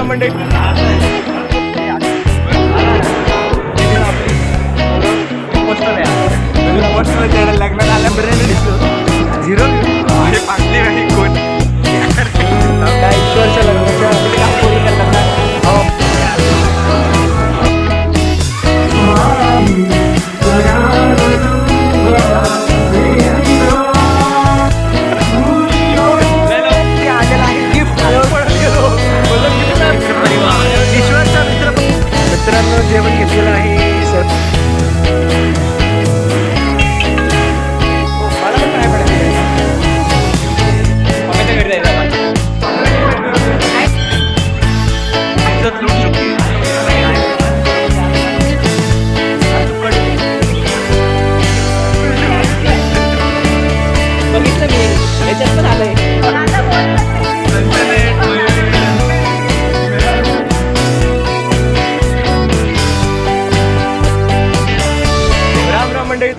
राम मंडळी. लग्नात आल्यापर्यंत दिसलो 0 पाटली नाही कोण ईश्वरच्या लग्नाच्या ईश्वरचा मित्रांनो जेवण घेतलेलं आहे सर.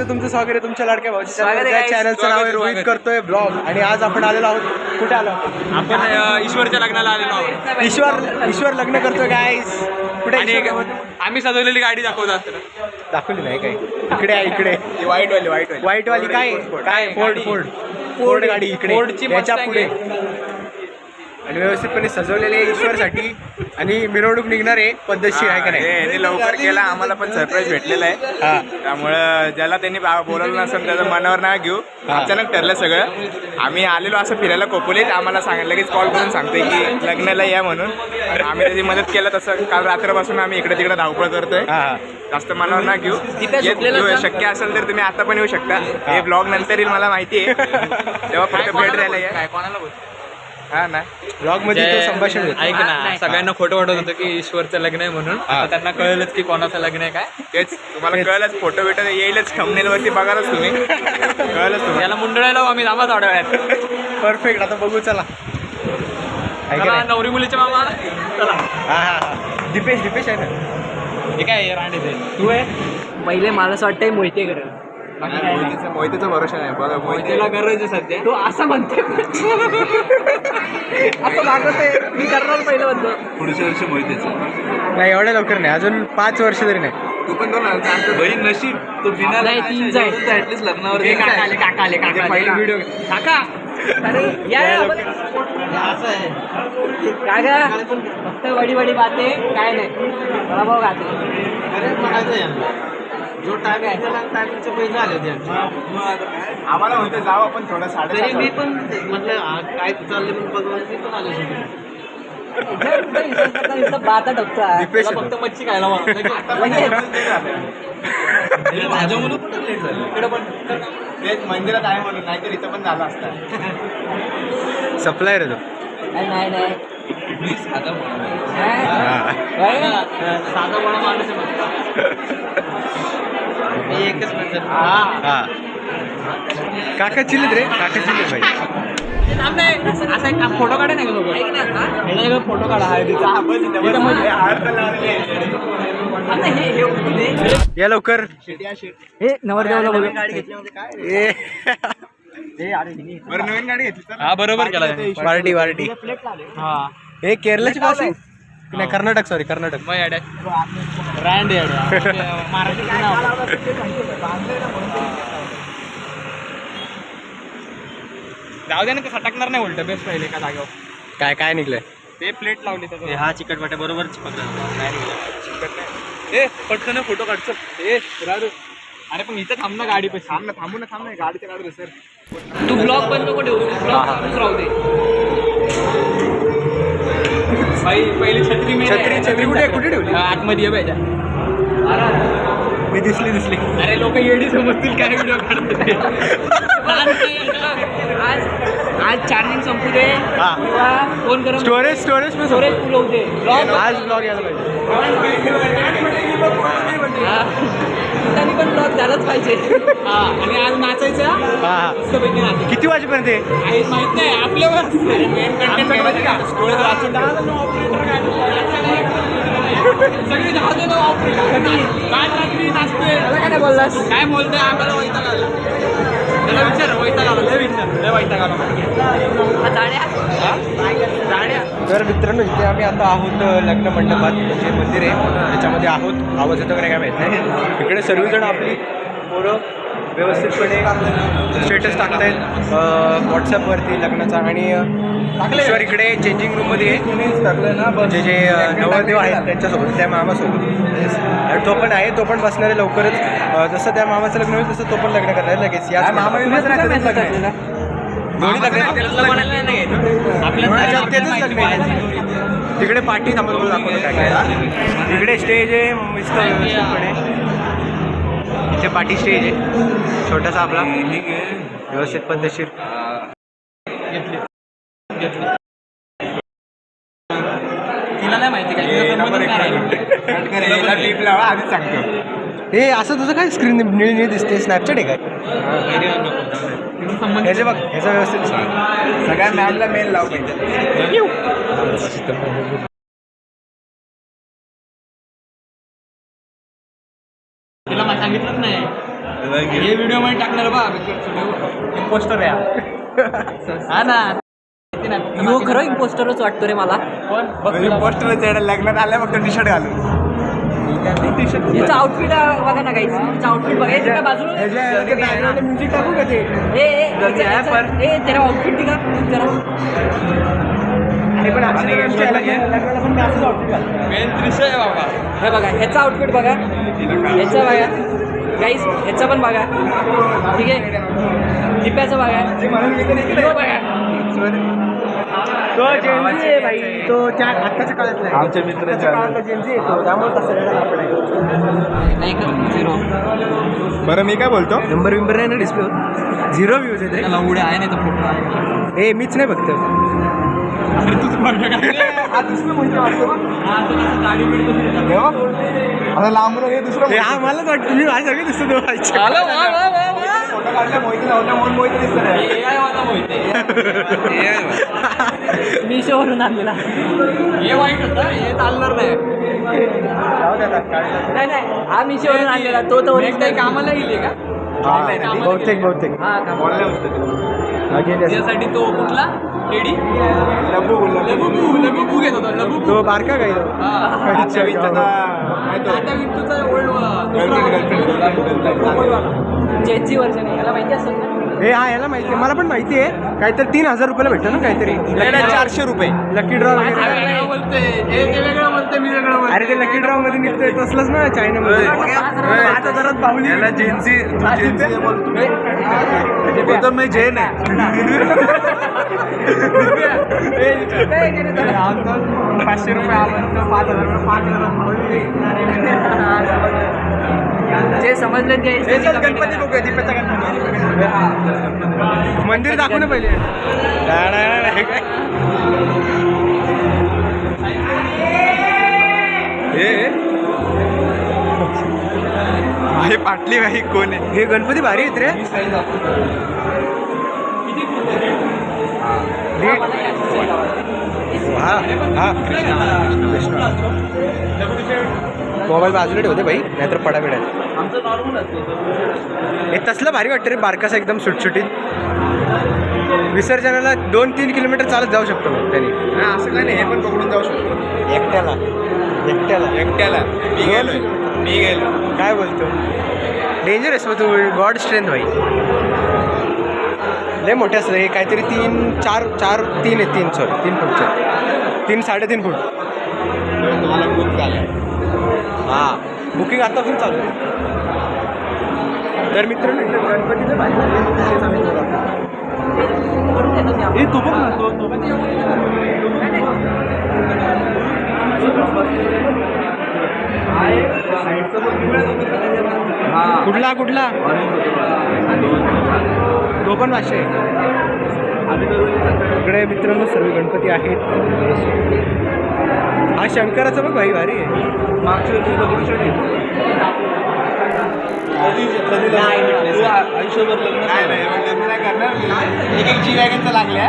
तुमचं स्वागत आहे तुमच्या लाडक्या भाऊच्या चॅनलचं नाव आहे रोहित करतोय ब्लॉग. आणि आज आपण आलेलो आहोत. कुठे आलो आपण? ईश्वरच्या लग्नाला आलेलो आहोत. ईश्वर लग्न करतोय गाईस. कुठे आम्ही सजवलेली गाडी दाखवतात. दाखवली नाही काही. इकडे आहे इकडे व्हाईट वाली काय फोर्ड गाडी इकडे याच्या पुढे. आणि व्यवस्थितपणे सजवलेले ईश्वरसाठी आणि मिरवणूक निघणार आहे पद्धतशीर आहे का नाही. लवकर केला. आम्हाला पण सरप्राईज भेटलेला आहे. त्यामुळं ज्याला त्यांनी बोलवलं नसेल त्याचं मनावर नाही घेऊ. अचानक ठरलं सगळं. आम्ही आलेलो असं फिरायला कोपोलीत. आम्हाला लगेच कॉल करून सांगतोय की लग्नाला या म्हणून. आम्ही त्याची मदत केलं. तसं काल रात्रपासून आम्ही इकडे तिकडे धावपळ करतोय. जास्त मनावर ना घेऊ. शक्य असेल तर तुम्ही आता पण येऊ शकता. हे ब्लॉग नंतर येईल मला माहिती आहे. तेव्हा फक्त भेट द्यायला या. कोणाला बोल हा ना ब्लॉग मध्ये संभाषण ऐक ना. सगळ्यांना खोटं वाटत होतं की ईश्वरचं लग्न आहे म्हणून. त्यांना कळलंच की कोणाचं लग्न आहे काय. तेच तुम्हाला कळलंच. फोटो बिटो येईलच. थंबनेल वरती बघालच तुम्ही. कळलंच तुम्ही. याला मुंडळायला आम्ही जामा थोड्या वेळात. परफेक्ट. आता बघू चला. नवरी मुलीच्या मामा. चला. दीपेश आहे ना. हे काय रांडे तू आहे पहिले मला असं वाटतंय मोहिते करेल. मोहितेचा भरोसा नाही. बघा मोहितेला गरज आहे सध्या. तो असं म्हणते असं लागत आहे. मी करणार पहिलं म्हणतो. पुढच्या वर्षी मोहितेचं नाही. एवढ्या लवकर नाही. अजून 5 वर्ष तरी नाही. तू पण बहीण नशीब. तो बिना नाही 3 जाईल. ऍटलीस्ट लग्नावर काका आले पहिला व्हिडिओ काका. अरे या काका फक्त वडी बाते काय नाही. मला भाऊ खाते जो टाइम आहे टायमिंगचे पैसे आले होते. आम्हाला होते जाऊ आपण थोडा तरी मी पण म्हटलं काय चाललंय पण बघायला मी पण आलो शकतो. बाता टपता फक्त मच्छी खायला माझ्या म्हणून कुठं लेट झालं. इकडे पण तेच मंदिरात आहे म्हणून. नाहीतर इथं पण झालं असतं. सप्लायर आहे तो. नाही साधा माणूस मी एकच मिनिट. काका चिल्लीत रे. काका चिल्लीत भाई. असा एक फोटो काढा नाही फोटो काढा. या लवकर. हे नवरदेवाला बघ. नवीन गाडी घेतली. हा बरोबर केला. पार्टी हा हे केरळची भाषा आहे नाही. कर्नाटक. सॉरी कर्नाटक. ब्रँड जाऊ दे ना. ते फटकणार नाही. उलट बेस्ट राहिले का जागेवर. काय निघलंय ते प्लेट लावली तर. हा चिकट वाटे बरोबर ए पटकन फोटो काढतो. अरे पण इथं थांब ना. गाडी पण थांबू ना. गाडीचं काढू दे सर. तू ब्लॉग पण नको ठेवू. ब्लॉग राहू दे. पहिली छत्री कुठे ठेवली. आतमध्ये ये पाहिजे. मी दिसली. अरे लोक येडी समजतील काय व्हिडिओ काढते. आज चार्जिंग संपू दे किंवा फोन कर. स्टोरेज फुल होऊ दे. आज ब्लॉग यायला पाहिजे. त्यांनी पण ब्लॉग झालाच पाहिजे. आणि आज नाचायचं. किती वाजेपर्यंत आहे माहित नाही आपल्यावर. मेन कंटेंट माहिती का. स्टोरेज वाचून सगळी धावतो ना ऑपरेटर. काल रात्री नाचतोय. काय बोललास. काय बोलतोय आम्हाला वैताग आला. त्याला विचार वैताग आला लय विचार लय वैताग आला तर मित्रांनो इथे आम्ही आता आहोत लग्न मंडपात जे मंदिर आहे त्याच्यामध्ये आहोत. आवाज येतो का नाही काय माहीत नाही. इकडे सर्वजण आपली पोरं व्यवस्थितपणे स्टेटस टाकतायत व्हॉट्सअपवरती लग्नाचा. आणि ईश्वर इकडे चेंजिंग रूममध्ये आहे जे जे नवरदेव आहेत त्यांच्यासोबत त्या मामासोबत. आणि तो पण आहे, तो पण बसणार आहे लवकरच. जसं त्या मामाचं लग्न होईल तसं तो पण लग्न करणार आहे लगेच. या मामा दोन्ही तिकडे पाठी थांबत दाखवतो काय काय. इकडे स्टेज आहे मस्त व्यवस्थितपणे. इथे पाठी स्टेज आहे छोटासा आपला व्यवस्थित पद्धतशीर. तिला नाही माहिती काय आधीच सांगतो. हे असं तुझं काय स्क्रीन निळी निळी दिसते स्नॅपचॅट आहे काय? ह्याचे बघ ह्याचा व्यवस्थित सगळ्या मॅमला मेल लाव पाहिजे. तिला सांगितलंच नाही हे व्हिडिओ मध्ये टाकणार बा इम्पोस्टर आहे हा ना. यो खरं इम्पोस्टरच वाटतो रे मला. पोस्टर लग्नात आल्या फक्त टी शर्ट घालून. याचं आउटफिट बघा ना काहीच याचं आउटफिट बघा याच्या काय बाजूला म्युझिक टाकू का ते? तेरा आउटफिट दिखा जरा. अरे पण लग्नाला पण मी असंच आउटफिट घालतो. मेन दृश्य आहे बाबा. हे बघा ह्याचं आउटफिट बघा ह्याचं बघा गाईस ह्याचं पण बघा ठीक आहे. दिप्याचं बघा बघा तो जेन्झी आहे भाई. तो त्या आत्ताच्या काळातला आहे. आमच्या मित्राच्या काळातला जेन्झी येतो त्यामुळे तसं नाही का झिरो. बरं मी काय बोलतो. नंबर विंबर नाही ना डिस्प्ले होत. 0 व्ह्यूज आहे त्याला उड्या आहे नाही तर फोटो आहे. हे मीच नाही बघत. अरे तूच आता लांबून हे दुसरं हा मलाच वाटतं तुम्ही माझ्यासारखं दिसतो तो फोटो काढल्या मोहिती नव्हत्या म्हणून मोहिती दिसत. मीशोवरून आणलेला हे वाईट होतं हे चालणार नाही. नाही हा मीशोवरून आणलेला तो तर काही कामाला गेली का? बहुतेक हा त्यासाठी तो कुठला लेडी लबू घेत होता लबू तो बारका काय जेची वर्जन आहे याला माहिती असेल ना. हे हा याला माहिती आहे मला पण माहिती आहे. काहीतरी 3000 रुपयाला भेटतं ना काहीतरी. 400 रुपये लकी ड्रॉ वगैरे. वेगळं बोलते मी वेगळं. अरे ते लकी ड्रॉ मध्ये निघतंय तसलंच ना चायनामध्ये. 5000 पावली. याला जेन्सी बोलतो मी जैन आहे. 500 रुपये आलं 5000 जे समजले ते गणपती बघूया. दीपाचा गणपती मंदिर दाखवू ना पहिले. हे काय हे पाटली बाई कोण आहे. हे गणपती भारी आहेत रे. हा हा मोबाईल बाजूला ठेवते भाई नाहीतर पडा बिडायचं. हे तसलं भारी वाटतं रे बारकासा एकदम सुटसुटीत. विसर्जनाला 2-3 किलोमीटर चालत जाऊ शकतो मग त्यांनी. असं काय नाही हे पण पकडून जाऊ शकतो एकट्याला मी गेलो काय बोलतो. डेंजरस मग तू गॉड स्ट्रेंथ भाई. लय मोठे असतं हे काहीतरी 3 फूटचे 3-3.5 फूट. हां बुकिंग आतापासून चालू आहे. तर मित्रांनो गणपतीचं हे तू बघ ना कुठला तो पण 500. इकडे मित्रांनो सर्व गणपती आहेत. हा शंकराचा बघ भाई भारी आहे. आयुष्यभर लग्न नाही करणार. एक जी वॅगनचं लागल्या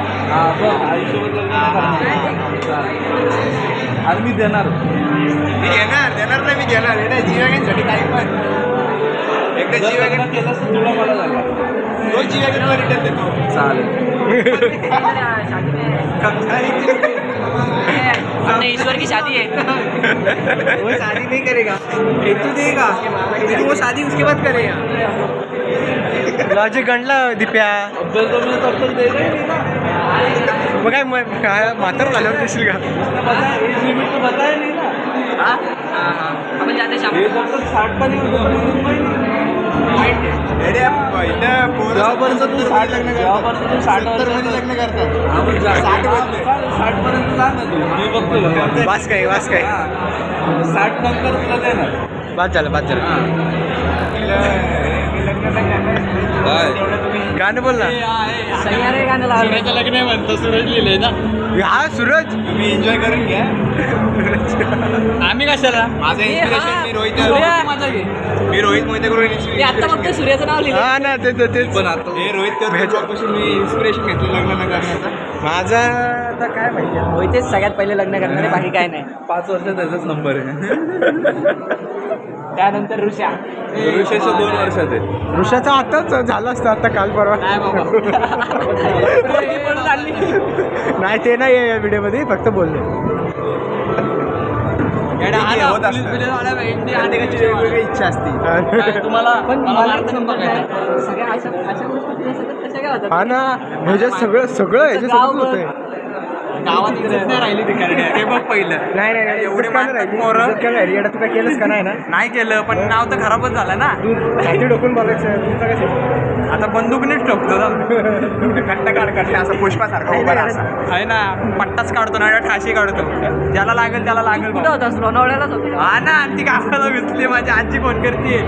आणि मी देणार नाही मी घेणार. जी वॅगनसाठी काही पण एकदा जी वॅगन केलं तुला मला झाला. तो जी वॅगन रिटर्न देतो. हमने ईश्वर की शादी है. वो शादी नहीं करेगा, हेतू देगा, लेकिन वो शादी उसके बाद करेगा. लॉजिक गणला दिप्या. मग काय म्हातार झाल्यावर देशील का? आपण जाते शाम. इथं पोरं तू 60 लग्न करतात, 70 मध्ये लग्न करतात. 60 वास काय 60 नंतर तुला देणार. बाद झालं. गाणं बोल ना. सह्यारे गाणं लावलं. लग्न म्हणतो सूरज लिहिलंय ना. हा सूरज तुम्ही एन्जॉय करून घ्या. आम्ही कशाला. माझं इन्स्पिरेशन मी रोहित मोहिते करून मी आता फक्त सूर्याचं नाव लिहिलं. हा ना तेच पण आता हे रोहित पासून मी इन्स्पिरेशन घेतलं लग्न न करण्याचं. माझा आता काय माहिती होईतेच सगळ्यात पहिले लग्न करणारे, बाकी काय नाही. 5 वर्षात त्याचाच नंबर आहे. त्यानंतर ऋषा. ऋषाचं 2 वर्षात आहे. ऋषाचा आताच झालं असतं, आता काल परवा. नाही बाबा. नाही ते नाही या व्हिडिओमध्ये, फक्त बोलले. होत असतं. वेगवेगळी इच्छा असते. तुम्हाला सगळ्या अशा गोष्टी कशा काय होतात. हा ना, ह्याच्यात सगळं ह्याच्यासोबत होतंय. गावात इज्जत नाही राहिली ती करण्या. हे बघ पहिलं. नाही एवढे काय राहिली येडा तू काय केलंस का नाही ना. नाही केलं, पण नाव तर खराबच झालं ना. तू छाती डोकून बघायचं तुमचं कसं. आता बंदूकनेच ठोकतो ना. कट्ट काढ असं पुष्पासारखं उभा राहा असा. आहे ना, पट्टाच काढतो ना, ठाशी काढतो. ज्याला लागेल त्याला लागेल. कुठं होतास लोणावळ्यालाच होतो. हा ना, आणि ती गावाला विसली. माझी आजी फोन करते.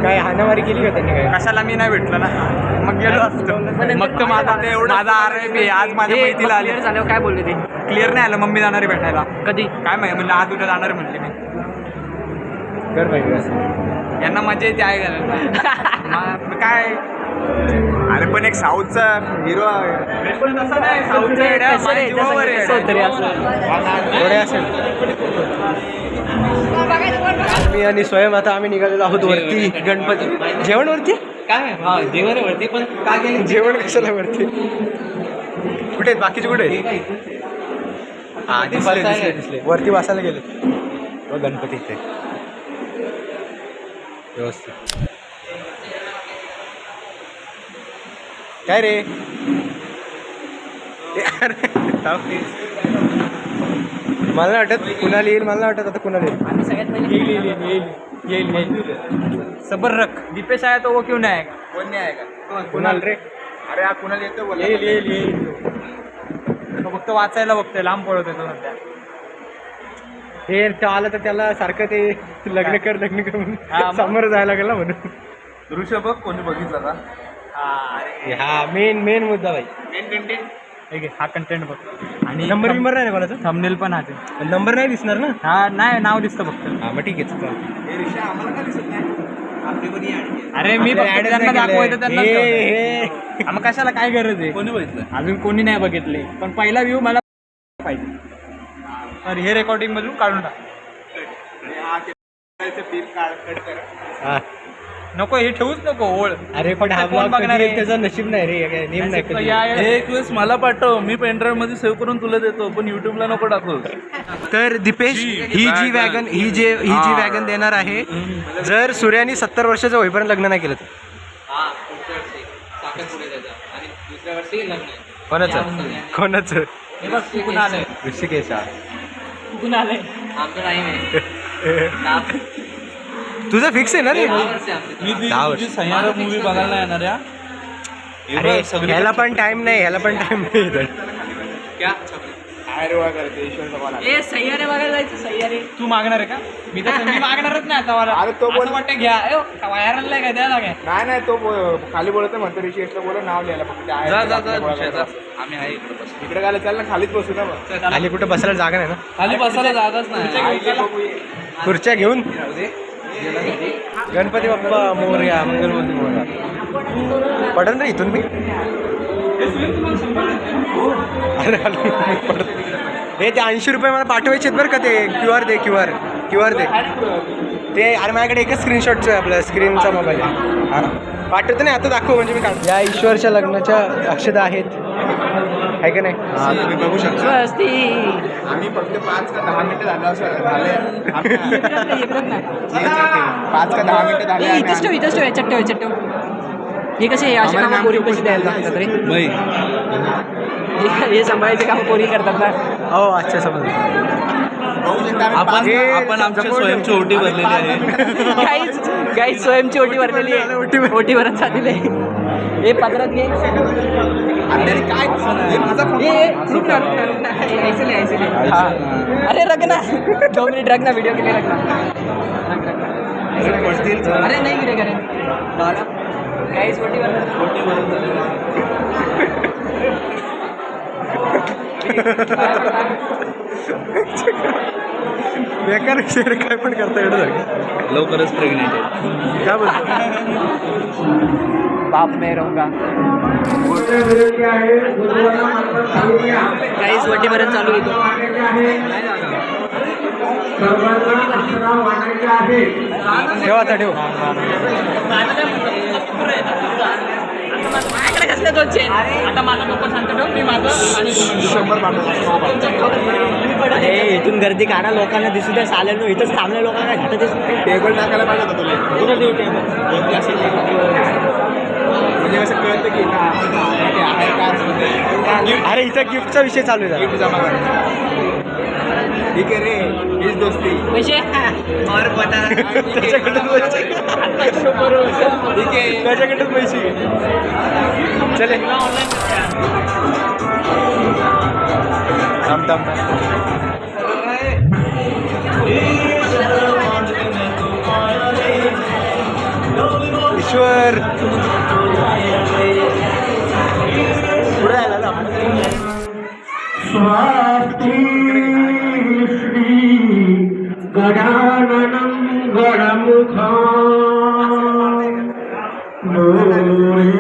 काय हाणामारी केली का त्यांनी काय. कशाला मी नाही भेटलो ना, मग गेलो असतो. मग तर माझा आर आज माझ्या मैत्रीला आली झाल्यावर काय बोलले ते क्लिअर नाही आलं. मम्मी जाणारी भेटायला कधी काय माहिती, म्हणलं आज उद्या जाणार म्हणले मी. कर पाहिजे यांना मजा येते आहे काय. अरे पण एक साऊथचा हिरो थोडे असेल. मी आणि स्वयं आता आम्ही निघालेलो आहोत वरती गणपती. जेवण वरती काय. हा जेवण वरती, पण काय केलं जेवण कशाला वरती. कुठे आहेत बाकीचे कुठे आहेत. हा दिसले वरती बसायला गेले. गणपती इथे व्यवस्थित. काय रे. मला नाही वाटत कुणाला येईल, मला नाही वाटत आता कुणाला येईल. आम्ही सगळ्यात पहिले येईल. सबर रख. दीपेश आहे तो वो क्यों नाही आहे. कोण नाही आहे का. कुणाल रे. अरे हा कुणाला येतो बोला. येईल. तो फक्त वाचायला बघतोय, लांब पळत येतो सध्या. हे आलं तर त्याला सारखं ते लग्न कर म्हणून समोर जायला लागेल ना म्हणून. ऋषभ बघ कोणी बघितलं का. हा मेन मुद्दा भाई. मेन कंटेंट हा कंटेंट बघ. आणि नंबर बिंबर नाही ना कोणाचा. थंबनेल पण आहे. नंबर नाही दिसणार ना. हा नाही, नाव दिसतं फक्त. हा मग ठीक आहे. हे ऋषा आम्हाला का दिसत नाही. आपली कोणी अरे मी फक्त त्यांना दाखवायचं त्यांना. हे मग कशाला काय गरज आहे. कोणी बघितलं. अजून कोणी नाही बघितले, पण पहिला व्ह्यू मला पाहिजे. तर हे रेकॉर्डिंग मधून काढून टाक. हा. नको हे ठेवूच नको ओळ. अरे पण हा कोण बघणार आहे? त्याचा नशीब नाही रे, काय नेम नाही कधी. एक वेळेस मला पाठव, मी पेनड्राईव्ह मध्ये सेव्ह करून तुला देतो, पण युट्यूबला नको टाकू. तर दीपेश ही जी वॅगन देणार आहे जर सूर्याने 70 वर्षाचं होईपर्यंत लग्न नाही केलं तर. कोणाचं कुठून आलंय. ऋषिकेश. कुठून आलंय. आमचं नाही. तुझं फिक्स आहे ना रे. मी तुझी सह्याद्री मूवी बघायला येणार या. अरे ह्याला पण टाइम नाही. ए सह्यारे बघायला जायचं. सह्यारे तू मागणार आहे का. मी मागणारच नाही आता. मला अरे तो बोल. वाटतं घ्या व्हायरल नाही का द्यायला काय. नाही तो खाली बोलत म्हणतो ऋषिकेशला बोला नाव लिहायला फक्त. आम्ही आहे इकडे गायला चाल ना, खालीच बसू ना मग. खाली कुठं बसायला जागा नाही ना. खाली बसायला जागाच नाही. खुर्च्या घेऊन. गणपती बाप्पा मोरया, मंगलमूर्ती मोरया. पडन रे इथून मी. अरे हे ते 80 रुपये मला पाठवायचे आहेत बरं का. ते क्यू आर दे. ते अरे माझ्याकडे एकच स्क्रीनशॉटचं आहे आपलं स्क्रीनचा मोबाईल आहे. हा पाठवतो नाही आता दाखव म्हणजे मी काढ. या ईश्वरच्या लग्नाच्या अक्षता आहेत आहे का नाही. हा तुम्ही बघू शकता. स्वस्ती. आम्ही फक्त 5 का 10 मिनिटं झालं असं झाले. 5 का 10 मिनिटं झाले. इथंच ठेव याच्यात ठेव. हे कसे हे असे कामं पोरी कशी द्यायला लागतात रे. बाई हे सांभाळायचे कामं पोरी करतात ना. हो अच्छा समजलं. बघू शकता आम्ही आपण आमच्या स्वयंची ओटी भरलेली आहे. काही स्वयंची ओटी भरलेली आहे. ओटी भरत चाललेली आहे. हे पदरात घे. अरे काय हे माझा फोन. रुक ना. ऐसे नाही. अरे रख ना 2 मिनिट रख ना व्हिडिओ के लिए रख ना. अरे नाही गिरे करे काहीच ओटी भरत. बेकार शेअर काय पण करता येणं झालं. लवकरच प्रेग्नेंट आहे. काय बोलतो बाप नाही रहूंगा. काहीच वटी भरण चालू येतो. ठेव आता ठेव. माझ्याकडे कसले 2 चेन. आता माझा पप्पा सांगतो ठेव मी माझं 100 पाठवतो. अरे इथून गर्दी काढा लोकांना दिसू द्या. साल्यानो इथंच थांबल्या लोकांना घाटत दिसत. टेबल टाकायला पाहिजे होतं तुला. कुठं देऊ टेबल. म्हणजे असं कळतं की हा आहे काय असतं ते. अरे इथं गिफ्टचा विषय चालू आहे. गिफ्ट जमा कर. ठीक आहे रे हीच दोस्ती. पैसे त्याच्याकडे पैसे चले थांब. ईश्वर पुढे आला ना. गजाननं गणमुखा मोरेश्वर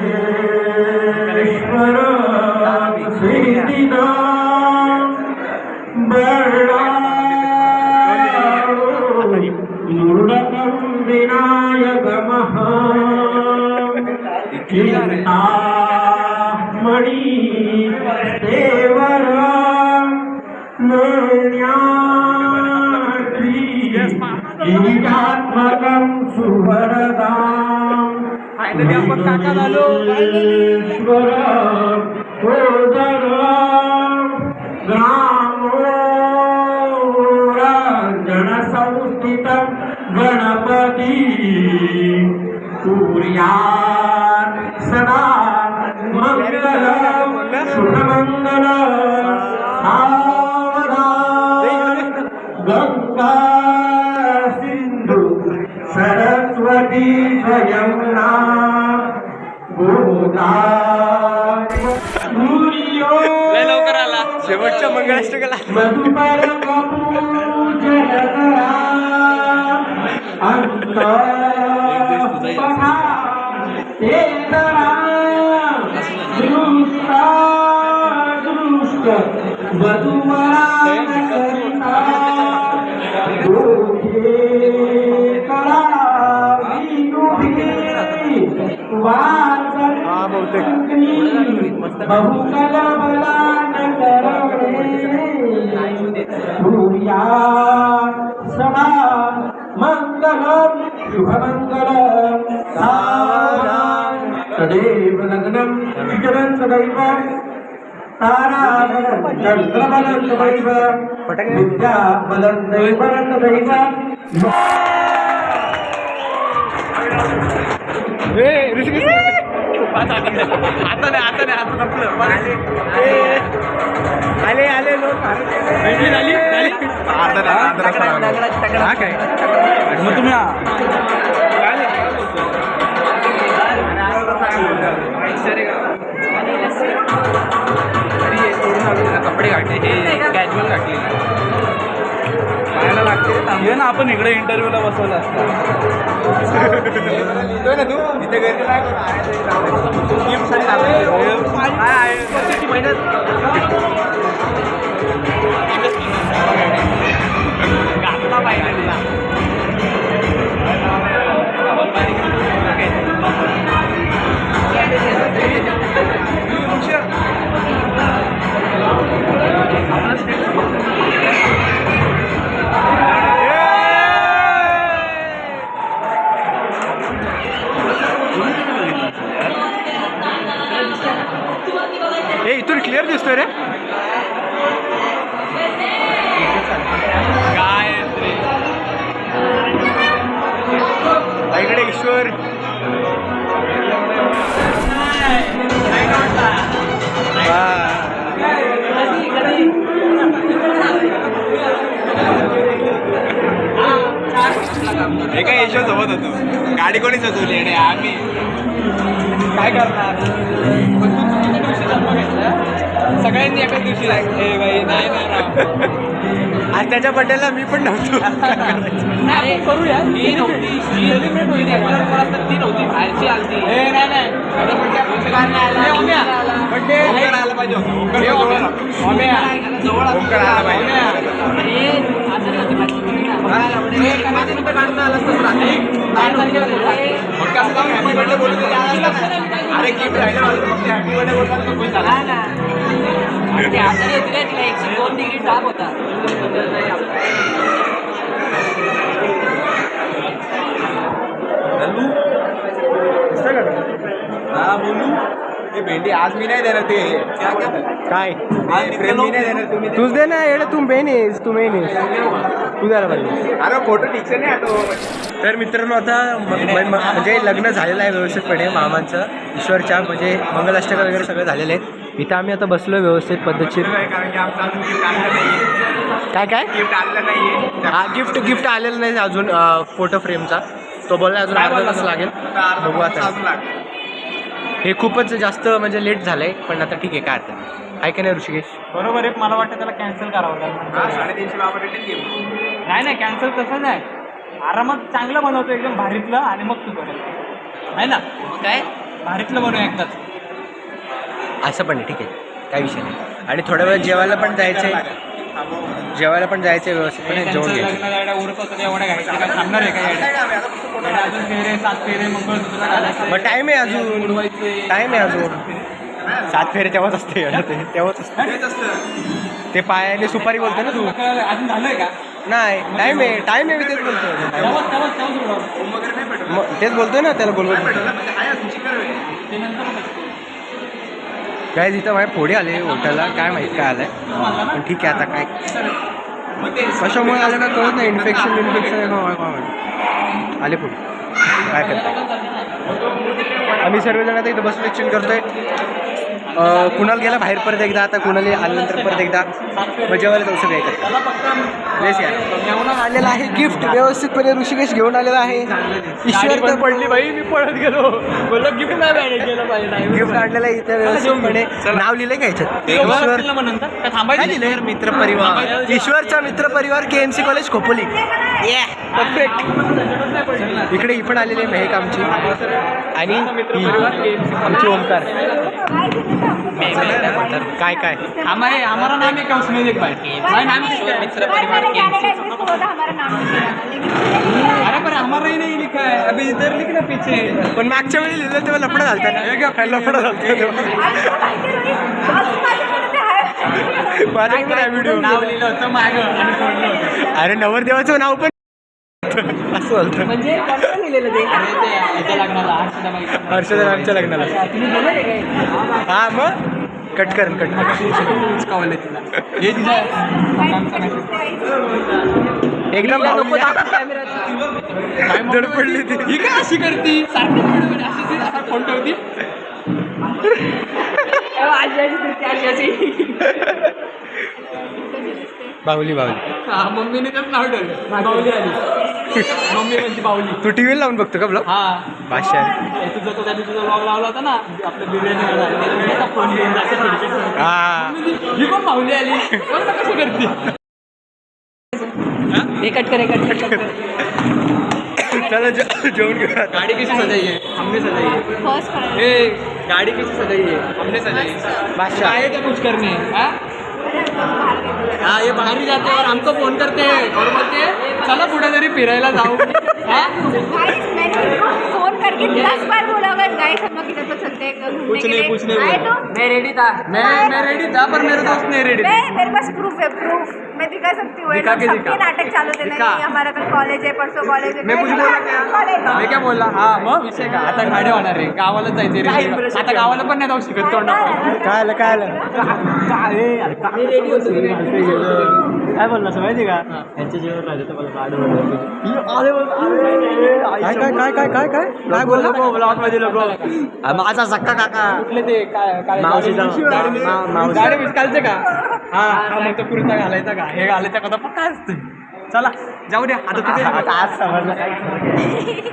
सिद्धिदा मुरुडकं विनायकमः चिन्तामणि देवर गिरिजात्मकं सुवरदां ईश्वर ग्रामोरञ्जनसंस्थितं गणपति कुर्यात् सदा मङ्गलं शुभमङ्गलं सावधान गंगा सिंधु सरस्वती यमुना लवकर आला. शेवटच्या मंगळाष्टकाला मधुपर कपूजन करा अंत पहा ते करा दृष्ट वधुवरा करिता दोघे करा विनुभी वाचन हा बहुतेक बहुकल बलान भूया सदा मंगलम शुभमंगलम तदेव लग्नम विचरन् सदैव ताराबलं चन्द्रबलं सदैव विद्याबलं दैवं सदैव आता आले लोक काय मग तुम्ही कपडे घातले हे कॅज्युअल घातले. ये ना आपण इकडे इंटरव्ह्यूला बसवलं असतं. लिहितोय ना तू इथे गर्दी नाही घातला पाहिजे. ईश्वर. एका यशो सोबत होतो. गाडी कोणी सजवली आणि आम्ही काय करणार सगळ्यांनी एकाच दिवशी लागले बाई. नाही नाही राव. आज त्याच्या बड्डेला मी पण नव्हतो. नाही करूया. ती नव्हती सेलिब्रेट होईल ती नव्हती बाहेरची आलती. नाही नाही बड्डे आला पाहिजे ओंकार आला पाहिजे. अरे गिफ्ट राहिलं फक्त हॅपी बर्थडे बोलतात. ते आजारी होती रे तिला 102 डिग्री ताप होता. हा बोलू हे भेंडी आज मी नाही देणार ते काय प्रेम मी नाही देणार तुम्ही तूच दे ना येडे. तू मेन आहेस, तू मेन आहेस, तू द्यायला पाहिजे. अरे फोटो टिक्चर नाही आठव. तर मित्रांनो आता म्हणजे लग्न झालेलं आहे व्यवस्थितपणे मामांचं ईश्वरच्या म्हणजे मंगलाष्टक वगैरे सगळं झालेलं आहे. इथं आम्ही आता बसलो व्यवस्थित पद्धतशीर. कारण की आमचा अजून गिफ्ट आणलं नाहीये. काय काय गिफ्ट आणलं नाहीये. हा गिफ्ट आलेलं नाही अजून फोटो फ्रेमचा. तो बोलला अजून अर्धा तास लागेल. बघू आता. हे खूपच जास्त म्हणजे लेट झालंय पण आता ठीक आहे काय अर्थ नाही. आहे का नाही ऋषिकेश? बरोबर आहे. मला वाटतं त्याला कॅन्सल करावं लागेल. 350 ला आपण रिटर्न घेऊ. नाही कॅन्सल तसं नाही. आरामात चांगलं बनवतो एकदम भारीतलं आणि मग तू करेल आहे ना. काय भारीतलं बनवू एकदाच. असं पण आहे ठीक आहे काही विषय नाही. आणि थोड्या वेळ जेवायला पण जायचं आहे. जेवायला पण जायचं आहे व्यवस्थितपणे जेवण घ्यायचं. लग्न जायला उरत होतं एवढ्या घ्यायचं काय थांबणार आहे काय अजून फेरे 7 फेरे मंगळसूत्र घालायचं. मग टाईम आहे अजून. टाईम आहे अजून. 7 फेरे तेव्हाच असते तेव्हाच असते. ते पायाने सुपारी बोलतो ना तू. अजून झालंय का? नाही टाईम आहे मी तेच बोलतोय. मग तेच बोलतोय ना त्याला बोलवत. काय तिथं माझ्या फोडे आले हॉटेलला काय माहीत काय आलंय पण ठीक आहे आता काय कशामुळे आलं का कळत नाही. इन्फेक्शन आले पुढे काय करतो. आम्ही सर्वजण आता इथं बसून एक्सचेंज करतोय. कुणाल गेला बाहेर परत एकदा. आता कुणाल आल्यानंतर परत एकदा मजेवाला जाऊ सगळं घेऊन आलेला आहे. गिफ्ट व्यवस्थितपणे ऋषिकेश घेऊन आलेला आहे. ईश्वर तर पडली बाई. मी पळत गेलो बोललो गिफ्ट नाही मॅनेज केलं पाहिजे. गिफ्ट आणलेलं आहे इथे व्यवस्थितपणे. नाव लिहिलंय का याच्यात? ईश्वर थांबायचं लिहिलंय मित्र परिवार. ईश्वरचा मित्र परिवार KMC कॉलेज खोपोली. परफेक्ट. इकडे ही पण आलेली आहे मेहक आमची आणि आमची ओमकार. काय काय हमारा नाम है क्या उसमें देख भाई. मित्र परिवार अरे पर हमारा ही नहीं लिखा है. अभी इधर लिखना पीछे. पण मागच्या वेळी लिहिलं तेव्हा लफडा झालता ना. लफडा झालता तेव्हा. माझ्या व्हिडिओ नाव लिहिलं होतं मागं आणि सोडलं होतं. अरे नवरदेवाचं नाव पण असं झालं. म्हणजे कोणाला लिहिलेलं ते? अरे ते याच्या लग्नाला हर्षदा मॅमच्या लग्नाला. तुम्ही बोलले काय? हा मग कट कर. कवले तिला हे तिला एकदम नको भावली. दाखव कॅमेऱ्यात. धडपडली ती. ही काय अशी करती सारखं अशी असा फोन ठेवती. बाहुली हा मम्मीने त्यात नाव ठेवलं. बावली आली. मम्मी म्हणजे बावली. तू टीव्ही लावून बघतो का ब्लॉग? हा भाषा तुझा तो त्या दिवशी ब्लॉग लावला होता ना आपल्या बिर्याणी फोन घेऊन जायचं थोडीशी. हा ही पण बावली आली. कोण कसं करते. हे कट कर. चला जेवण घेऊया. गाड़ी किसी सजाई है हमने सजाई है. ए गाड़ी किसी सजाई है हमने सजाई है. भाषा आए क्या कुछ करने. हाँ ये बाहर ही जाते हैं और हमको फोन करते हैं और बोलते हैं चलो कुठे तरी फिरायला जाऊ. फोन करके 10 बार बोला होगा गाइस हम लोग इधर तो चलते हैं घूमने के लिए. कुछ नहीं आए तो मैं रेडी था. मैं रेडी था पर मेरे दोस्त नहीं रेडी था. मेरे पास प्रूफ है. प्रूफ मैं दिखा सकती हूँ. दिखा के सबके दिखा. नाटक चालू थे. दिखा. नहीं हमारा कल कॉलेज है परसों कॉलेज है. मैं कुछ बोला क्या. मैं क्या बोलला हा मग विषय का आता गाडी होणार रे गावाला जायचे रे. आता गावाला पण नाही जाऊ शकत तोंडा. काय आलं रेडी होतो. काय बोलला माहिती का यांच्या जेवण राहिलं तर मला काय बोलला ब्लॉग मध्ये लोक माझा सक्का काका कुठले ते काय गाडी विसकायचे का हा मग तो कुर्ता घालायचा का हे घालायचा का काय असतं चला जाऊ द्या आता आज समजलं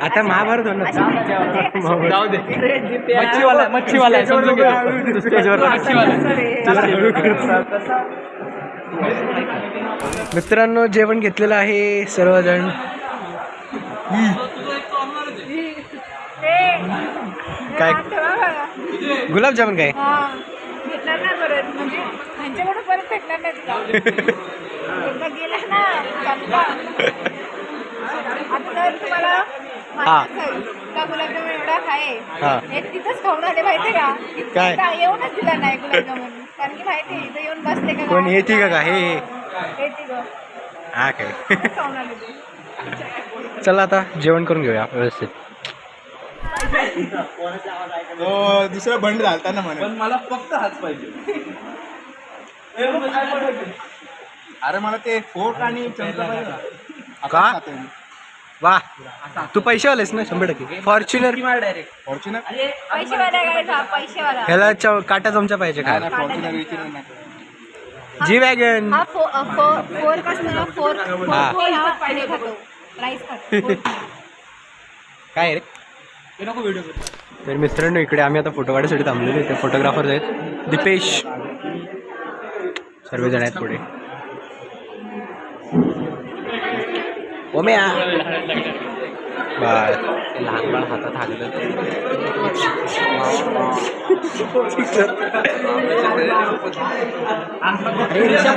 आता महाभारत होणार जाऊ दे मच्छीवाला मित्रांनो जेवण घेतलेलं आहे सर्वजण. काय गुलाबजामुन काय भेटणार ना परत म्हणजे ह्यांच्याकडून परत भेटणार नाही तुला एकदा गेला ना गप्पा. आता जर तुम्हाला का गुलाबजामुन एवढा आहे एक तिथंच खाऊन आले माहितीये का काय? इथं येऊनच दिला नाही गुलाबजामुन कारण की माहिती इथं येऊन बसले का कोण येते का हे येते ग हा काय खाऊन आले ते. चला आता जेवण करून घेऊया व्यवस्थित. दुसरा बंड घालता ना म्हणे. पण मला फक्त हाच पाहिजे. अरे मला ते फोक आणि चमचा पाहिजे. का वा तू पैसेवालेस ना 100%. फॉर्च्युनर फॉर्च्युनर पैसेवाला काय का पैसेवाला ह्याला काटा चमचा पाहिजे खायला. फॉर्च्युनर विचारून नाही. जी वॅगन हा फोर्क असतो ना फोर्क हा हे खातो राईस खातो. काय रे. तर मित्रांनो इकडे आम्ही आता फोटो काढायसाठी थांबलेलो. ते फोटोग्राफर आहेत दीपेश सर्वजण आहेत पुढे. ओम्या बस लहान बाळ हातात हागलं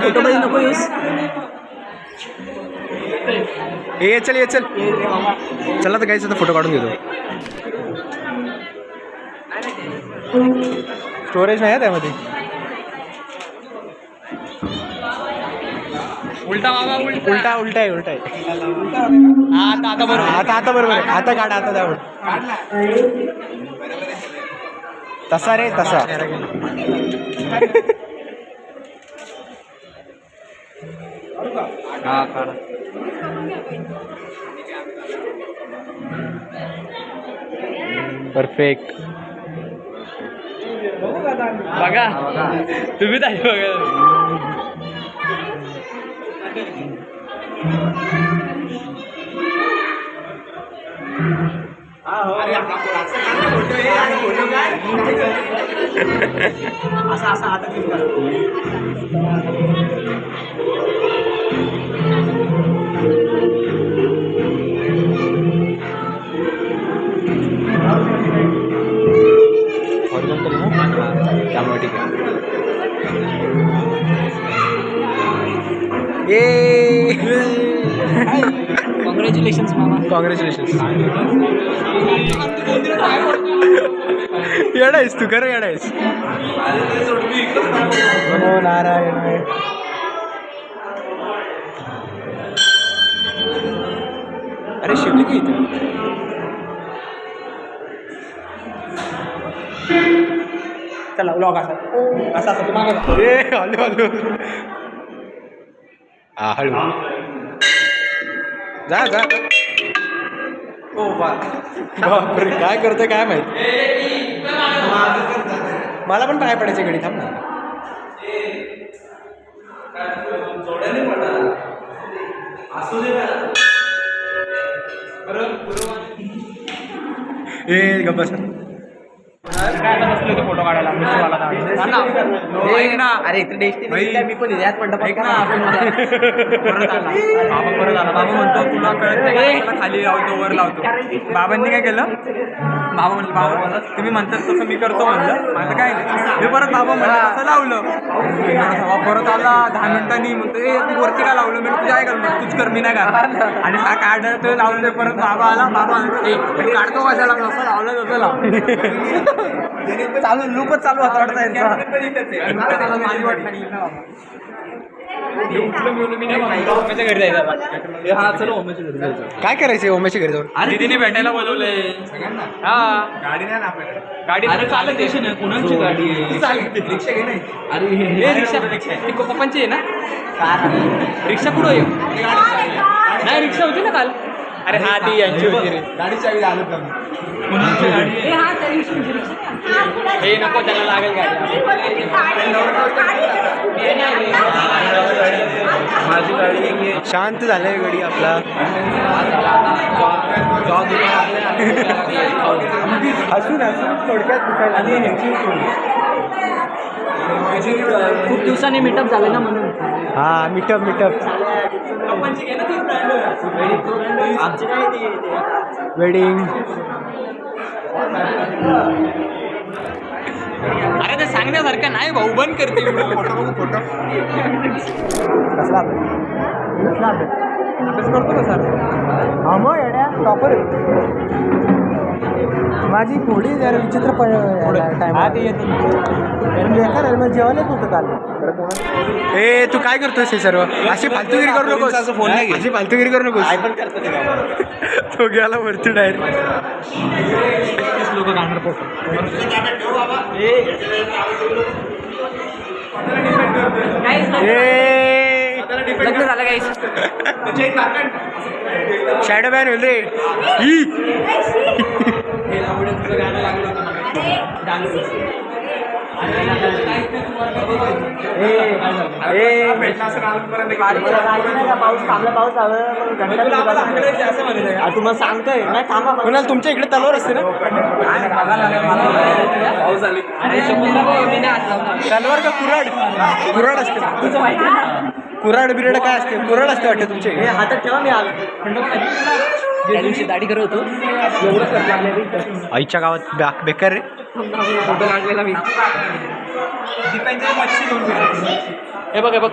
फोटोमध्ये नको येऊस. ये चल चला तर काहीच फोटो काढून घेतो. स्टोरेज नाही आहे त्यामध्ये. उलटा बाबा उलटा आहे आता बरोबर आहे. आता काढा आता त्यावर तसा रे तसा. परफेक्ट. बघा तुम्ही ताई बघा. त्यामुळे ठीक आहे. कॉंग्रॅच्युलेशन्स मामा. कॉंग्रॅच्युलेशन्स. येडायस तू खरं येडायस. नमो नारायण. अरे शिवली की इथे चला व्लॉग असा तुम्हाला ए हॅलो हा हळू जा बापरे काय करतोय काय माहित. मला पण पाय पडायचे घडी. थांब ना. ए गप्प बस. फोटो काढायला अरे इथे मी पण यात म्हणतो परत आला. बाबा म्हणतो तुला कळत नाही का खाली लावतो वर लावतो. बाबांनी काय केलं. बाबा तुम्ही म्हणतात तसं मी करतो म्हणलं. माझं काय नाही. मी परत बाबा म्हणलं तसं लावलं. परत आला 10 मिनिटांनी म्हणतो तू वरती काय लावलं. मी तुझ्या काय करणार तूच कर मी नाही करणार. आणि हा काढतो लावलं. परत बाबा आला. बाबा काढतो कशाला असं लावलं तसं लावलं. चालू लूपच चालू होता वाटतं. ओमेच्या घरी जायचं आता. हा चलो ओमेच्या घरी जायचं. काय करायचं ओमेच्या घरी जाऊन? अरे दीदीने भेटायला बोलवलंय हा गाडी नाही ना आपल्याकडे. गाडी अरे चालत येशील ना, कुणाची गाडी आहे? रिक्षा घे नाही. अरे हे रिक्षा ती पप्पांची आहे ना रिक्षा कुठं आहे नाही रिक्षा होती ना काल अरे हा ती यांची होती रे गाडीच्या चावी आलो का मी? कुणाची गाडी आहे? हे नको त्याला लागेल गाडी माझी गाडी आहे. शांत झालंय गडी आपला. हसून हसून थोडक्यात दुखायला. खूप दिवसांनी मीटअप झालं ना म्हणून. हा मिटअप वेडिंग. अरे ते सांगण्यासारखं नाही भाऊ बंद करते फोटो बघू फोटो. कसला अभ्यास करतो का सर हा मग येड्या टॉपर माझी थोडी जरा विचित्र टाइम बेकार आहे. मग जेवायला होतं काल. ए तू काय करतोस हे सर्व? अशी फालतूगिरी करू नकोस. फोन नाही घे. अशी फालतूगिरी करू नकोस. तो गेला वरती डायरेक्ट. लोक काढणार फोटो लग्न झालं काही शॅडो बॅन होईल रे. तुम्हाला सांगतोय नाही थांबा. कुणाल तुमच्या इकडे तलवार असते ना? तलवार का कुऱ्हाड? कुऱ्हाड असते. कुऱ्हाड बिराड काय असते? कुऱ्हाड असते वाटतं तुमच्या इकडे. हातात ठेवा मी आलो. त्या दिवशी दाढी करत होतो एवढं कर लागले आईच्या गावात बेकार रे. फोटो लागलेला मी हे बघ हे बघ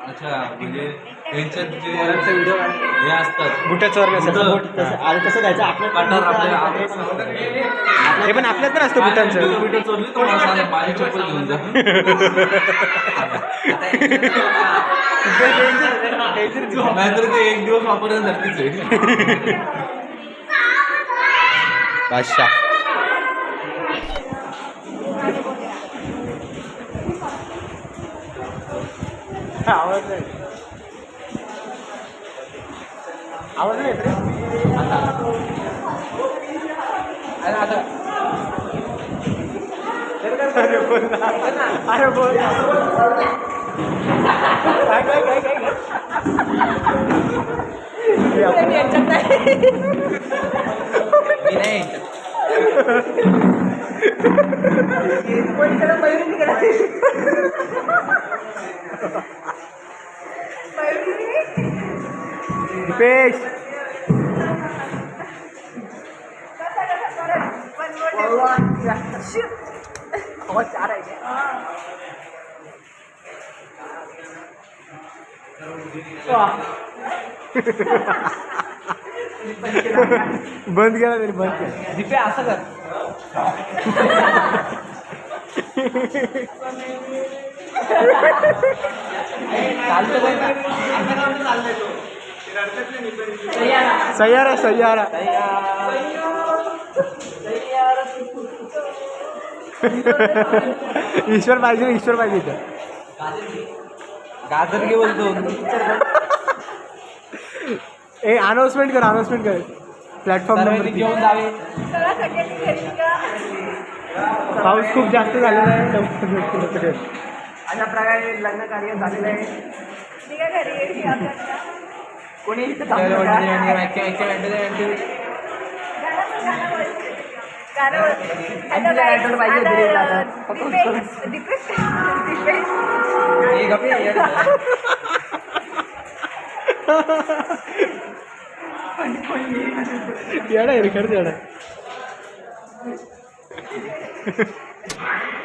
अच्छा म्हणजे त्यांच्यात जे हे असतात बुटाचं कसं जायचं आपलं कटर आपल्या हे पण आपल्यात पण असतं बुटांचं. किलोमीटर चोरली तर मला सांग, माझी चप्पल घेऊन जा. नाहीतर ते एक दिवस वापरण्यासारखीच आहे. बादशाह आवडलं अरे बोल. दीपेश बंद केला तरी बंद केला. दीपे असं कर सय्यारा सय्यारा ईश्वर पाहिजे ईश्वर पाहिजे इथं. गाजर घे बोलतो ए अनाउन्समेंट कर प्लॅटफॉर्म नंबर घेऊन जावे पाऊस खूप जास्त झालेला आहे. अशा प्रकारे लग्न कार्य झालेलं आहे. कोणी इथं थांबलं का? येडा आहे रे खरंच येडा.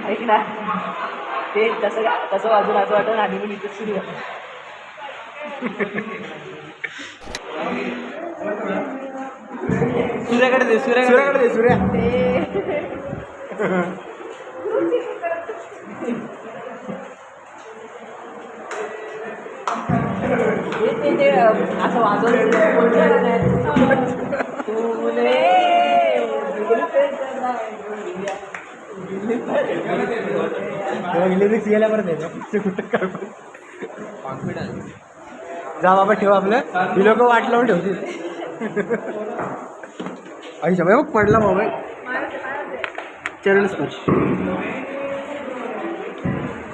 ऐक ना ते तसं वाजून असं वाटतं आणि पण इथे सुरू आहे. सूर्याकडे दे सूर्याकडे दे सूर्या. ते असं वाजवून लिरिक्स गेल्या परत येतो कुठं काय कॉन्फिडन्स. जा बाबा ठेवा आपलं. ही लोक वाट लावून ठेवतील. आईच्या बाई बघ पडला मोबाईल. चरण स्पर्श.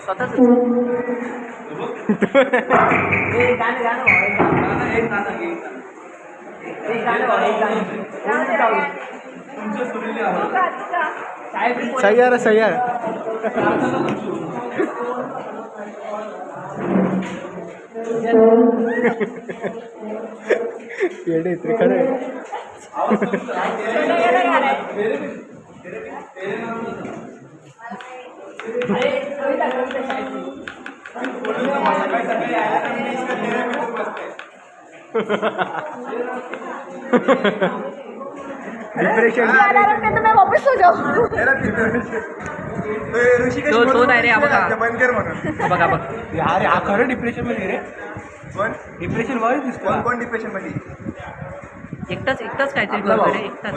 स्वतःच सह्यार सह्यार. येडे ते खरं डिप्रेशन. मैं वापस सो जाऊँ. तो नाही रे. बघा बंद कर म्हणून. बघा बघ यार हा खरं डिप्रेशन मध्ये रे. कोण डिप्रेशन मध्ये दिसतो. कोण डिप्रेशन मध्ये? एकटाच काहीतरी करतो रे. एकटाच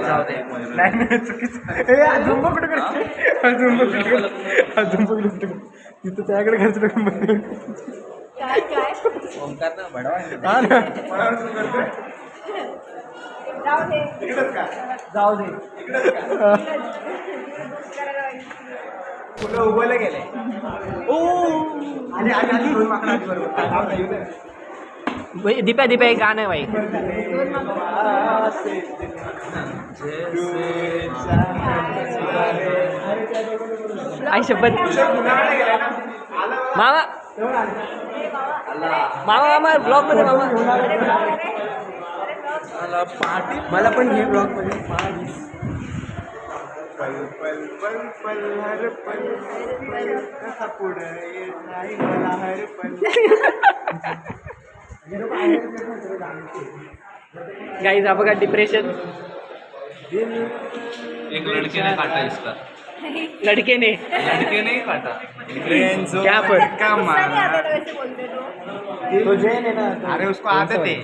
जाऊ दे. नाही नाही चुकीचं. अजून कुठे करते. अजून कुठे तिथं त्याकडे घरचं. काय काय ओमकार ना भडवा. हा ना. जाऊ दे. जाऊ दे. फुलं उगवले गेले. आली आली आली दोन माकडं आली बरोबर. दीपा दीपा एक गाणं आहे बाई. आई शपथ. मामा मामा ब्लॉग मध्ये मामा. मला पण हे ब्लॉग मध्ये पल पल पल पल हर पल पल कसा पुढे येत नाही मला हर पल. गाईज हा बघा डिप्रेशन. एक लड़के ने काटा इसका. लडके ने लड़के नहीं काटा. क्या पर का गुस्सा नहीं आता मार. था वैसे बोलते तो. तो जैन है ना. अरे उसको आदत है.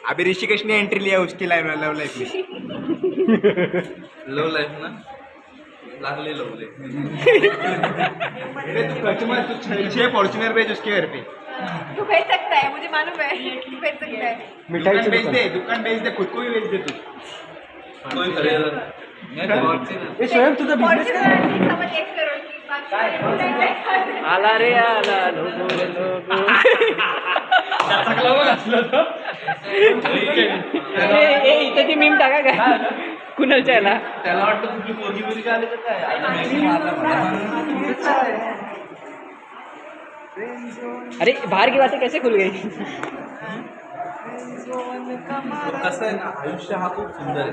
अभी ऋषिकेश ने एंट्री लिया उसकी लाइफ में. लो लाइफ ना लागले लवले. तू 6 फॉर्च्यूनर भेज उसके घर पे. तू भेज सकता है मुझे मालूम है. तू भेज सकता है. मिठाई दुकान बेच दे खुद को भी बेच दे तू. कोई खरीदर मैं खरीदती ना. हे स्वयं तुझा बिझनेस फॉर्च्यूनर की समज 1 करोड़ की. बाकी आला रे आला लोगो लोगो. इथं ती मीम टाका का कुणालच्या याला. त्याला वाटतं तुझी पोरगी बिरगी आली तर काय. आता मॅगी मारला मला. अरे बाहर की बातें कैसे खुल गई. कसं आहे ना आयुष्य हा खूप सुंदर आहे.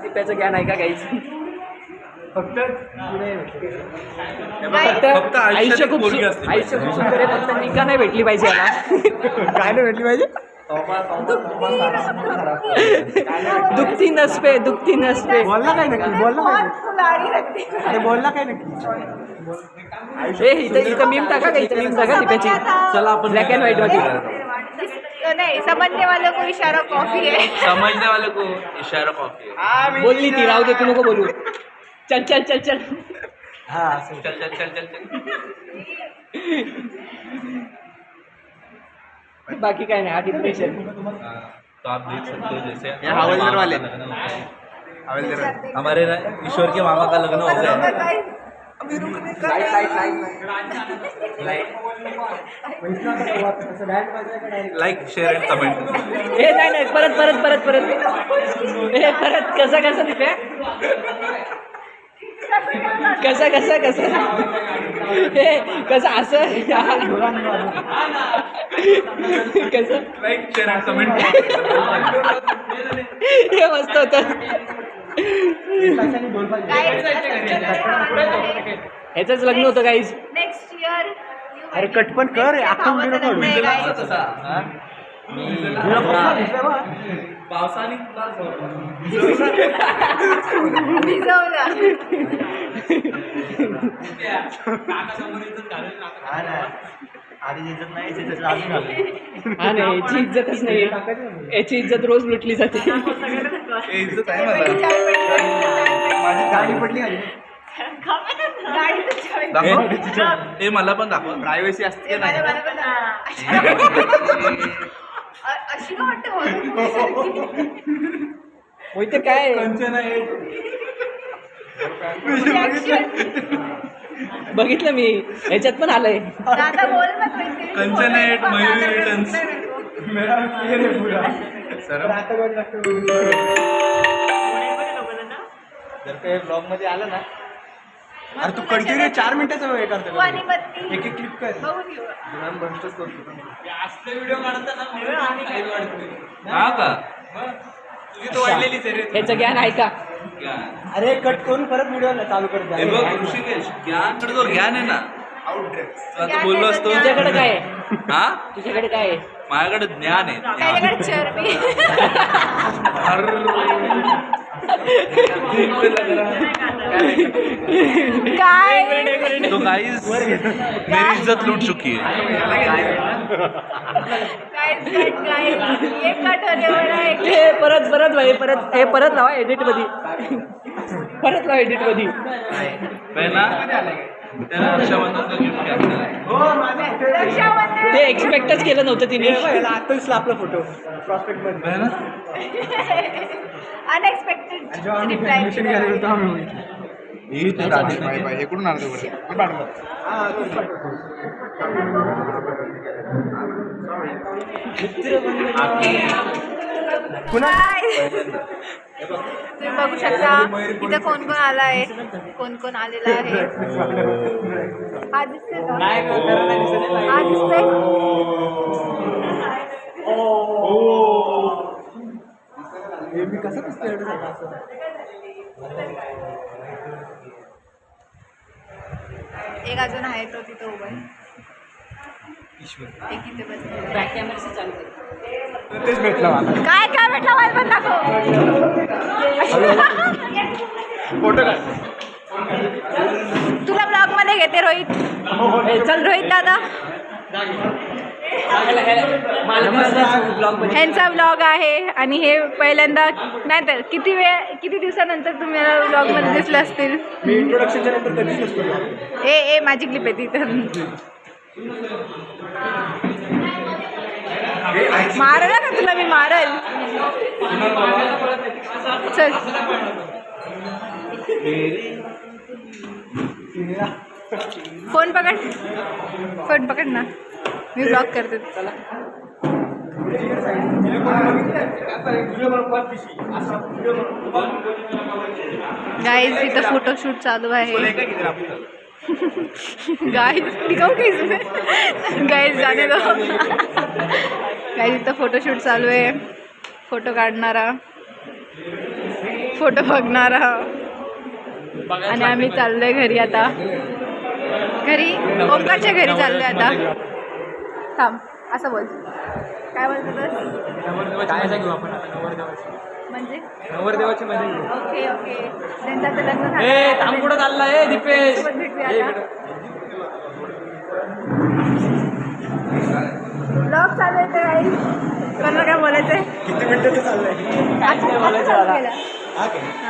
दीप्याचं ज्ञान आहे का गाईज. फक्त फक्त आयुष्य खूप पोरगी असते. आयुष्य खूप सुंदर आहे. फक्त निका नाही भेटली पाहिजे याला. काय नाही भेटली पाहिजे. दुखती नस पे दुखती नस पे. बोलला काय नक्की. बोलला काय बहुत फुलाड़ी रखती है. अरे बोलला काय नक्की. इथं मीम टाका का. इथं मीम टाका दीप्याची. चला आपण ब्लॅक अँड व्हाईट मध्ये. नहीं समझने वालों को इशारा कॉफी है. समजने वाले को इशारा कॉफी है. बोलली ती. राहू दे तू नको बोलू. चल चल चल चल. हा चल चल चल चल चल. बाकी काय नाही. हा डिप्रेशन. तो आप देख सकते हो जैसे ये हवलदार वाले. हवलदार हमारे ना ईश्वर के मामा का लग्न हो गया है. Like share and comment. हे नाही नाही. परत परत परत परत. हे परत कसं कसं दिपे. कसं कसं कसं. हे कसं असं. कसं लाईक शेअर अँड कमेंट. हे मस्त होतं. ह्याचंच लग्न होतं काहीच. नेक्स्ट इयर अरे कट पण कर अख्खा व्हिडिओ काढू. पावसाने भिजवला. हा नाही याची इज्जतच नाही. याची इज्जत रोज लुटली जाते. इज्जत आहे मला. गाडी पडली खाली. हे मला पण दाखव. प्रायव्हसी असते की नाही? अशी का वाटतं होते काय बघितलं मी ह्याच्यात पण आलंय. दादा बोल ना काहीतरी. Kanchana at, Mayuri returns. जर काही ब्लॉग मध्ये आलं ना, अरे तू कंटिन्यू 4 मिनिटाचा वेळ करतो. वाणी बत्ती. एक एक क्लिप कर. बघून घेऊ. हा का ह्याचं ज्ञान आहे का? अरे कट करून परत व्हिडिओ चालू कर. हे बघ ऋषिकेश, ज्ञानकडे जो ज्ञान आहे ना, आता बोललो असतो. तुझ्याकडे काय आहे? हा तुझ्याकडे काय आहे? माझ्याकडे ज्ञान आहे. त्याच्याकडे चरबी. काय तो गाइस मेरी इज्जत लूट चुकी है. काय एक कट होने वाला है. हे परत भाई परत लावा एडिट मध्ये. परत लावा एडिट मध्ये. पहिला त्याला रक्षाबंधनचा गिफ्ट घ्यायचा. रक्षाबंधन. ते एक्सपेक्टच केलं नव्हतं तिने. आता दिसला आपला फोटो प्रॉस्पेक्ट मध्ये. पहिला अनएक्सपेक्टेड रिप्लाय. ऍडमिशन घ्यायला होतो आम्ही. हे कुठून आणतो तुम्ही बघू शकता इथं कोण कोण आला आहे, कोण कोण आलेला आहे. हा दिसते का? हा दिसते. मी कसं दिसतोय एवढं सगळं असं? एक अजून आहे तो तिथं उभा आहे. एक इथे बसलेला आहे. तेच भेटलं मला. काय काय भेटलं मला पण दाखव. फोटो काढ. तुला ब्लॉग मध्ये घेते रोहित. चल रोहित दादा. ह्यांचा ब्लॉग आहे आणि हे पहिल्यांदा नाही तर किती दिवसानंतर तुम्हाला ब्लॉग मध्ये दिसले असतील. मी इंट्रोडक्शनच्या नंतर कधीच नसतो. ए माझी क्लिप आहे तिथं. मारल का तुला मी मारल. चल फोन पकड ना. मी ब्लॉग करते. चला गाइस इथं फोटोशूट चालू आहे. गाइस दिखाओ कैसे. गाइस जाने दो. गाइस इथं फोटोशूट चालू आहे. फोटो काढणारा, फोटो बघणारा आणि आम्ही चाललोय घरी. आता घरी ओंकारच्या घरी चाललोय आता. थांब असं बोल. काय बोलतो बस. काय घेऊ आपण नवरदेवाची. म्हणजे नवरदेवाची मजा घेऊ. Okay okay. त्यांचं आता लग्न झालं. थांब कुठं चाललाय दीपेश. सोबत भेटूया आता. ब्लॉग चालू आहे तर काही कोणाला काय बोलायचंय. किती मिनिटं तर चाललंय.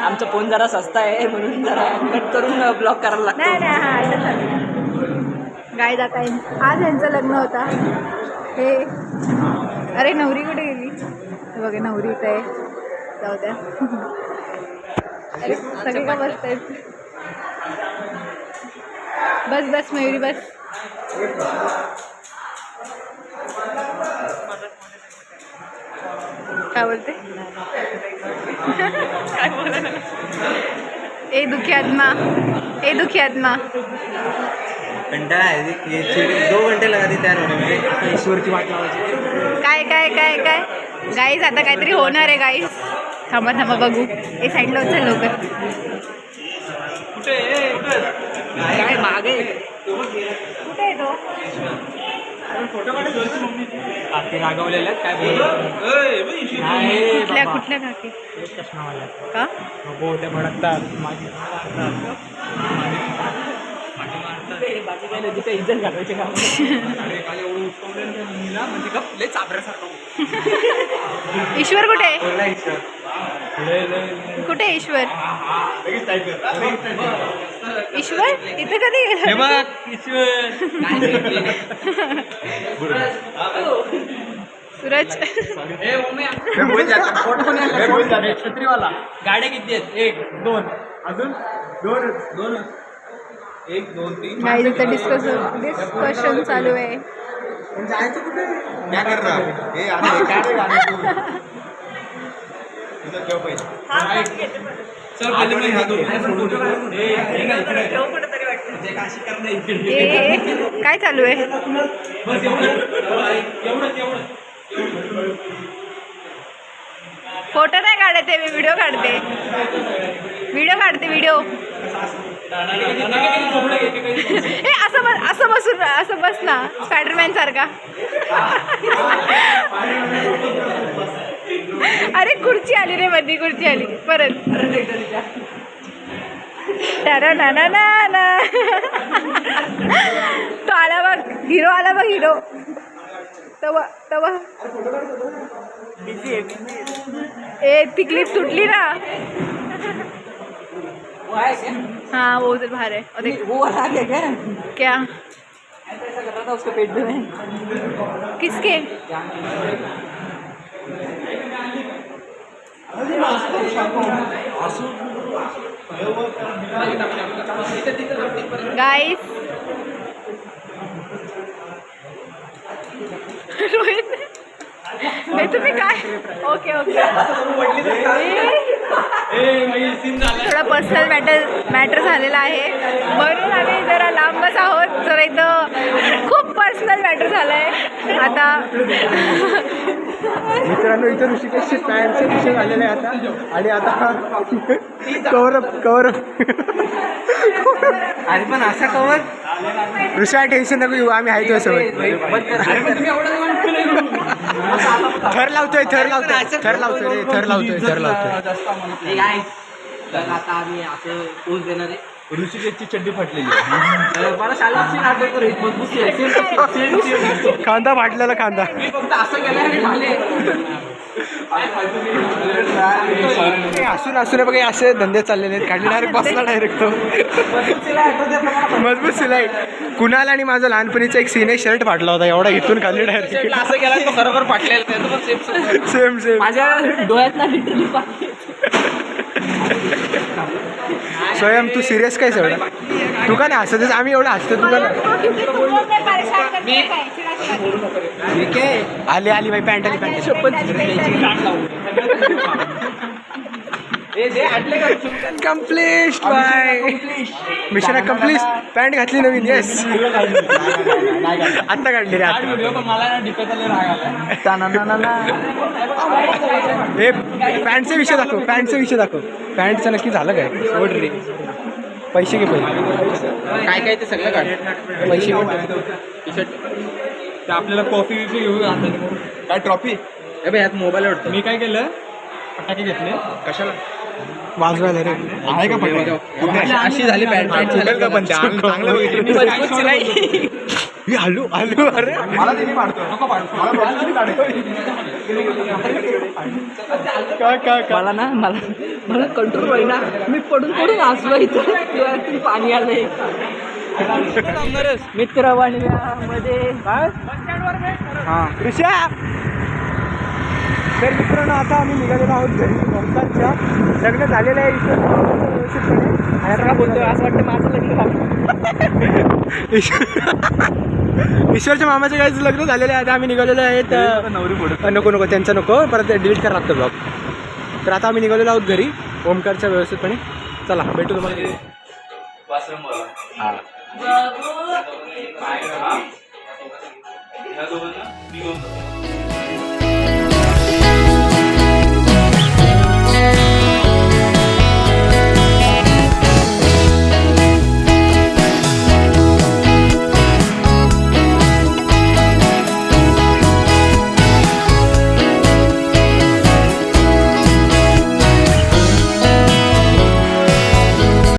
आमचा फोन जरा सस्ता आहे म्हणून जरा कट करून ब्लॉक करायला लागतो. नाही नाही हा आता चालू. गाय जाता आज ह्यांचं लग्न होता. हे अरे नवरी कुठे गेली. बघा नवरी इथं आहे. जाऊ द्या. अरे सगळे का बसत आहेत. बस मयुरी बस. काय बोलते. काय बोला. ए दुखी आत्मा. कंटाळा आहे. 2 घंटे लगा ती तयार होणे म्हणजे ईश्वरची वाट लावायची. काय गाईज आता काहीतरी होणार आहे गाईज. थांबा थांबा बघू ए साईडला उचल लवकर. काय मागे कुठे आहे तो? रागवलेल्या काय कुठल्या कुठल्या काकी का? ते भडकतात मागे इज्जत घालायचे का ईश्वर कुठे आहे? कुठे आहे ईश्वर? ईश्वर इथे कधी गेला? सूरज छत्रीवाला गाड्या किती आहेत? 1 2 अजून 2 1 2 3 गाईज इथं डिस्कशन चालू आहे. काय चालू आहे? फोटो नाही काढते मी, व्हिडिओ काढते. व्हिडिओ ए असं बस ना स्पायडरमॅन सारखा. अरे खुर्ची आली रे मध्ये, खुर्ची आली परत. ना तो आला बघ, हिरो आला बघ, हिरो. तवा ए ती क्लिप तुटली ना. हाँ वो उधर बाहर है. और देख वो आ गया क्या? क्या ऐसा कर रहा था उसके पेट में. किसके? गाइस रोहित नाही तुम्ही काय? ओके थोडा पर्सनल मॅटर झालेला आहे म्हणून आम्ही जरा लांबच आहोत. जरा इथं खूप पर्सनल मॅटर झालं आहे आता. मित्रांनो इथं ऋषिकेशचे पॅन्टचे विषय झालेले आहे आता. आणि आता कवर अरे पण असा कवर ऋषा टेन्शन नको घेऊ, आम्ही आहे तुझ्या सोबत. थर लावतोय आता आम्ही असं पोच देणार आहे. ऋषिकेशची चड्डी फाटलेली आहे. मला शाळेत सीन आठवतो रे, मजबूत आहे. कांदा फाटलेला कांदा. मी फक्त असं केलं आणि झाले. असून बघा असे धंदे चाललेले आहेत. काढले डायरेक्ट बसला डायरेक्ट तो मजबूत सिलाई. कुणाल आणि माझा लहानपणीचा एक सीने शर्ट फाटला होता एवढा, इथून खाली डायरेक्ट असं केलं तो खरोखर फाटलेला. सेम माझ्या डोळ्यात ना लिटरली पाणी. स्वयं तू सिरियस काय सगळं? तू का नाही हसतेस? आम्ही एवढं हसतो तू का आली बाई pant complete by mission complete. Pant घातली नवीन. येस आत्ता काढली रे आता. हे पॅन्टचा विषय दाखव. पॅन्टचं नक्की झालं काय? सोड रे, पैसे घे पहिले. काय ते सगळं काढ. पैसे ते आपल्याला कॉफी विफी घेऊ. काय ट्रॉफी? यात मोबाईल वाटतो. मी काय केलं, फटाके घेतले. कशाला वाजवायला रे? आहे का फटाके? अशी झाली पॅन्ट का पण चांगलं आलू अरे मला ते पाडतो. नको मला ना मला कंट्रोल होईना. मी पडून हसलो इथं. डोळ्यातून पाणी आलंय. मित्रवाणीमध्ये काय हां ऋषा. तर मित्रांनो आता आम्ही निघालेलो आहोत घरी. ओमकारच्या लग्न झालेलं आहे व्यवस्थितपणे. आता बोलतोय असं वाटतं माझं लग्न झालं. ईश्वरच्या मामाच्या गायचं लग्न झालेलं आहे. आता आम्ही निघालेलो आहेत. नको त्यांचं नको, परत डिलीट करायला लागतो ब्लॉग. तर आता आम्ही निघालेलो आहोत घरी ओमकारच्या व्यवस्थितपणे. चला भेटू तुम्हाला. हां